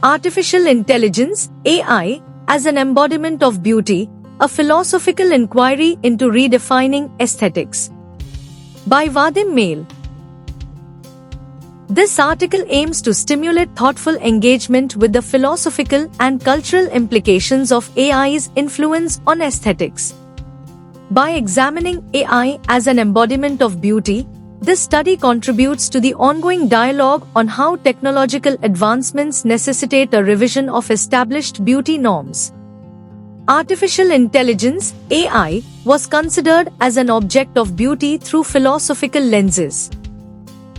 Artificial Intelligence (AI) as an Embodiment of Beauty, a Philosophical Inquiry into Redefining Aesthetics. By Vadim Mail. This article aims to stimulate thoughtful engagement with the philosophical and cultural implications of AI's influence on aesthetics. By examining AI as an embodiment of beauty, this study contributes to the ongoing dialogue on how technological advancements necessitate a revision of established beauty norms. Artificial intelligence (AI) was considered as an object of beauty through philosophical lenses.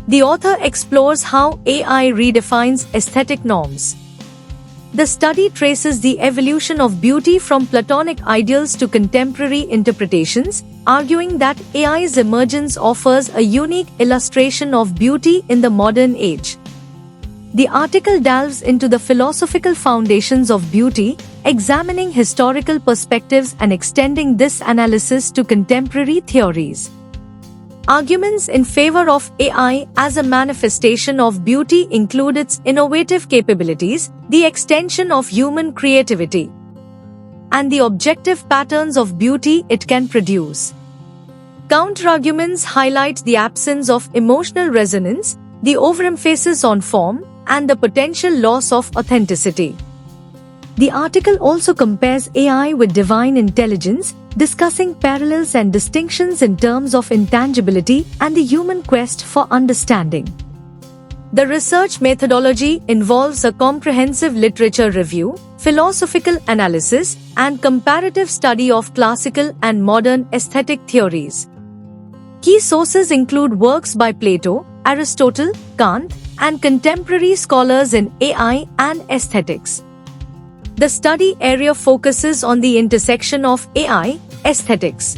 The author explores how AI redefines aesthetic norms. The study traces the evolution of beauty from Platonic ideals to contemporary interpretations, arguing that AI's emergence offers a unique illustration of beauty in the modern age. The article delves into the philosophical foundations of beauty, examining historical perspectives and extending this analysis to contemporary theories. Arguments in favor of AI as a manifestation of beauty include its innovative capabilities, the extension of human creativity, and the objective patterns of beauty it can produce. Counterarguments highlight the absence of emotional resonance, the overemphasis on form, and the potential loss of authenticity. The article also compares AI with divine intelligence, discussing parallels and distinctions in terms of intangibility and the human quest for understanding. The research methodology involves a comprehensive literature review, philosophical analysis, and comparative study of classical and modern aesthetic theories. Key sources include works by Plato, Aristotle, Kant, and contemporary scholars in AI and aesthetics. The study area focuses on the intersection of AI, aesthetics,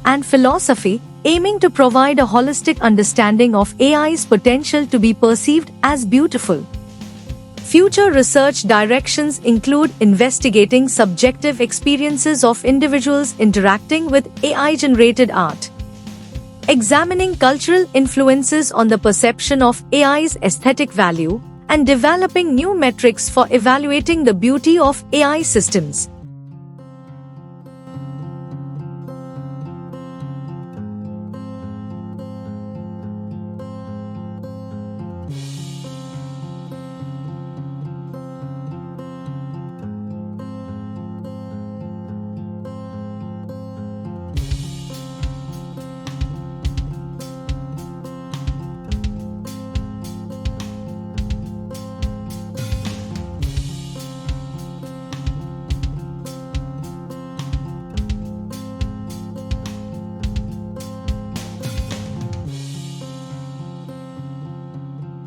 and philosophy, aiming to provide a holistic understanding of AI's potential to be perceived as beautiful. Future research directions include investigating subjective experiences of individuals interacting with AI-generated art, examining cultural influences on the perception of AI's aesthetic value, and developing new metrics for evaluating the beauty of AI systems.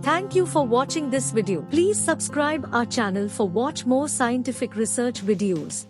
Thank you for watching this video. Please subscribe our channel for watch more scientific research videos.